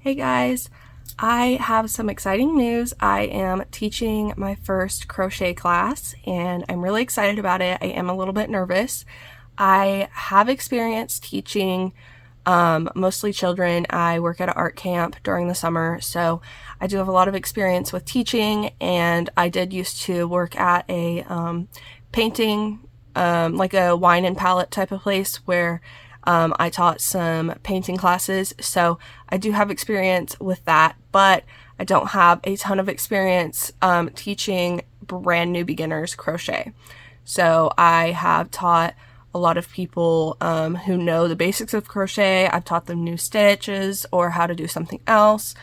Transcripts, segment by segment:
Hey guys, I have some exciting news. I am teaching my first crochet class and I'm really excited about it. I am a little bit nervous. I have experience teaching mostly children. I work at an art camp during the summer, so I do have a lot of experience with teaching, and I did used to work at a painting, like a wine and palette type of place where I taught some painting classes, so I do have experience with that, but I don't have a ton of experience teaching brand new beginners crochet. So I have taught a lot of people who know the basics of crochet. I've taught them new stitches or how to do something else.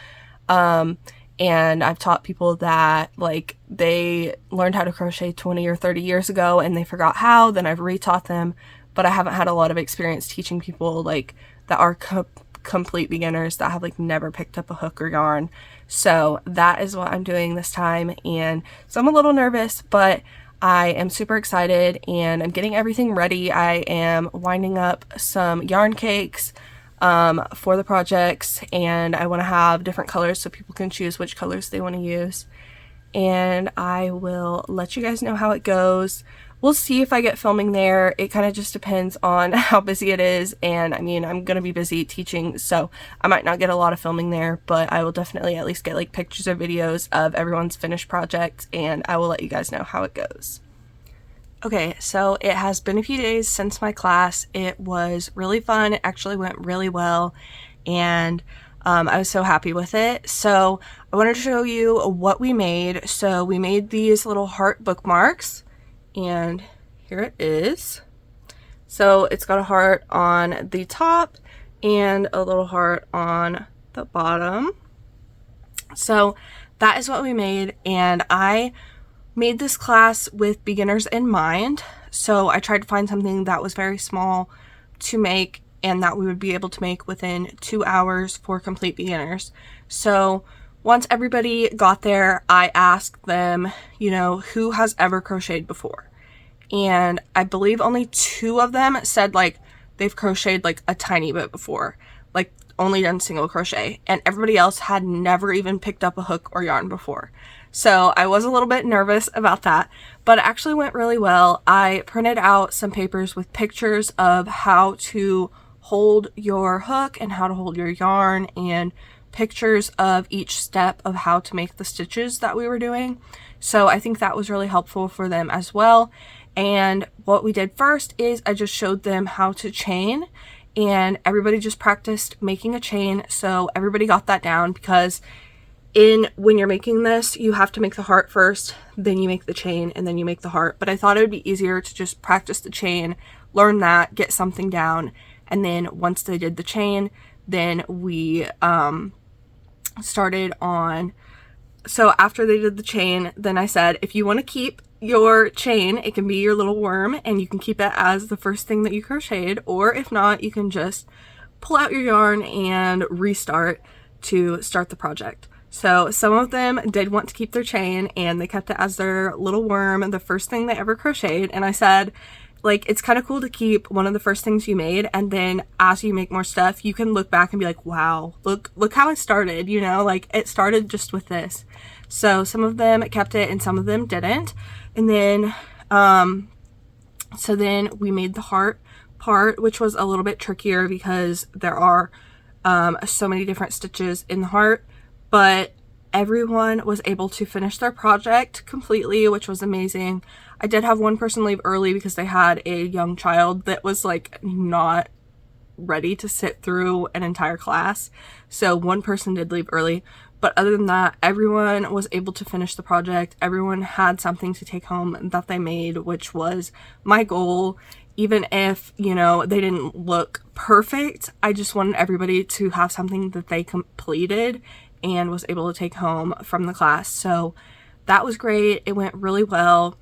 And I've taught people that like they learned how to crochet 20 or 30 years ago and they forgot how, then I've retaught them. But I haven't had a lot of experience teaching people like that are complete beginners that have like never picked up a hook or yarn. So that is what I'm doing this time, and so I'm a little nervous, but I am super excited and I'm getting everything ready. I am winding up some yarn cakes for the projects, and I want to have different colors so people can choose which colors they want to use. And I will let you guys know how it goes. We'll see if I get filming there. It kind of just depends on how busy it is, and I mean, I'm gonna be busy teaching, so I might not get a lot of filming there, but I will definitely at least get like pictures or videos of everyone's finished project, and I will let you guys know how it goes. Okay, so it has been a few days since my class. It was really fun. It actually went really well, and I was so happy with it. So I wanted to show you what we made. So we made these little heart bookmarks, and here it is. So it's got a heart on the top and a little heart on the bottom. So that is what we made, and I made this class with beginners in mind. So I tried to find something that was very small to make and that we would be able to make within 2 hours for complete beginners. So once everybody got there, I asked them, you know, who has ever crocheted before? And I believe only 2 of them said like they've crocheted like a tiny bit before, like only done single crochet, and everybody else had never even picked up a hook or yarn before. So I was a little bit nervous about that, but it actually went really well. I printed out some papers with pictures of how to hold your hook and how to hold your yarn, and pictures of each step of how to make the stitches that we were doing. So I think that was really helpful for them as well. And what we did first is I just showed them how to chain, and everybody just practiced making a chain. So everybody got that down, because when you're making this, you have to make the heart first, then you make the chain, and then you make the heart. But I thought it would be easier to just practice the chain, learn that, get something down, and then once they did the chain, then we started on. So after they did the chain, then I said, if you want to keep your chain, it can be your little worm, and you can keep it as the first thing that you crocheted, or if not, you can just pull out your yarn and restart to start the project. So some of them did want to keep their chain, and they kept it as their little worm, the first thing they ever crocheted. And I said, like, it's kind of cool to keep one of the first things you made, and then as you make more stuff, you can look back and be like, wow, look how I started, you know, like it started just with this. So some of them kept it and some of them didn't. And then so then we made the heart part, which was a little bit trickier because there are so many different stitches in the heart, but everyone was able to finish their project completely, which was amazing. I did have one person leave early because they had a young child that was like not ready to sit through an entire class. So one person did leave early, but other than that, everyone was able to finish the project. Everyone had something to take home that they made, which was my goal. Even if, you know, they didn't look perfect, I just wanted everybody to have something that they completed and was able to take home from the class. So that was great. It went really well.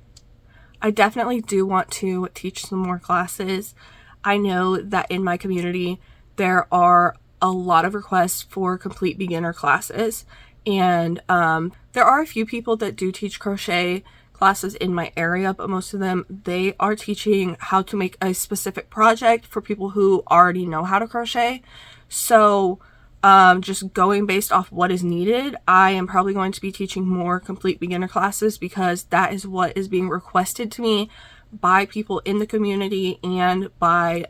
I definitely do want to teach some more classes. I know that in my community, there are a lot of requests for complete beginner classes, and there are a few people that do teach crochet classes in my area, but most of them, they are teaching how to make a specific project for people who already know how to crochet. So just going based off what is needed, I am probably going to be teaching more complete beginner classes because that is what is being requested to me by people in the community and by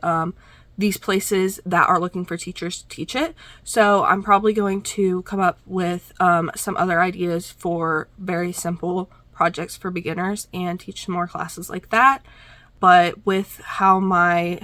these places that are looking for teachers to teach it. So I'm probably going to come up with some other ideas for very simple projects for beginners and teach some more classes like that. But with how my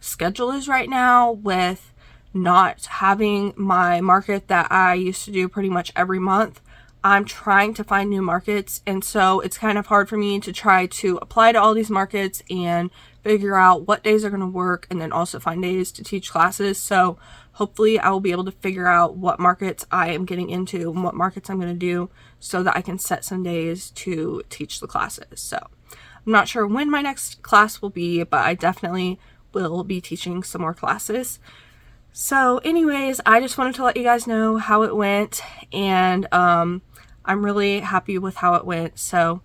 schedule is right now, with not having my market that I used to do pretty much every month, I'm trying to find new markets, and so it's kind of hard for me to try to apply to all these markets and figure out what days are going to work and then also find days to teach classes. So hopefully I will be able to figure out what markets I am getting into and what markets I'm going to do so that I can set some days to teach the classes. So I'm not sure when my next class will be, but I definitely will be teaching some more classes. So anyways, I just wanted to let you guys know how it went, and I'm really happy with how it went. So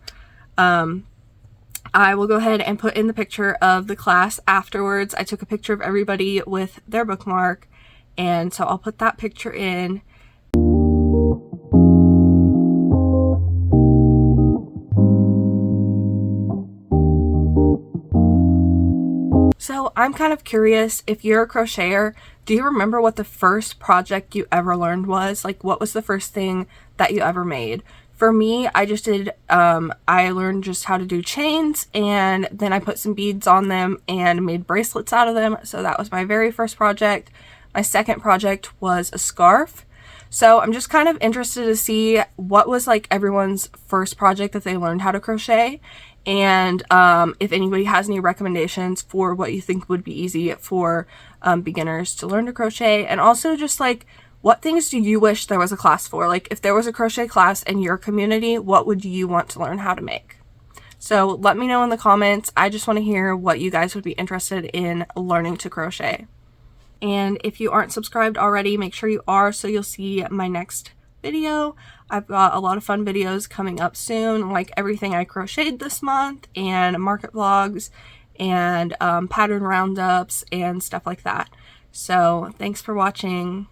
I will go ahead and put in the picture of the class afterwards. I took a picture of everybody with their bookmark, and so I'll put that picture in. So I'm kind of curious, if you're a crocheter, do you remember what the first project you ever learned was? Like, what was the first thing that you ever made? For me, I just did, I learned just how to do chains, and then I put some beads on them and made bracelets out of them. So that was my very first project. My second project was a scarf. So I'm just kind of interested to see what was like everyone's first project that they learned how to crochet, and if anybody has any recommendations for what you think would be easy for beginners to learn to crochet, and also just like, what things do you wish there was a class for? Like, if there was a crochet class in your community, what would you want to learn how to make? So let me know in the comments. I just want to hear what you guys would be interested in learning to crochet. And if you aren't subscribed already, make sure you are so you'll see my next video. I've got a lot of fun videos coming up soon, like everything I crocheted this month, and market vlogs, and pattern roundups, and stuff like that. So thanks for watching.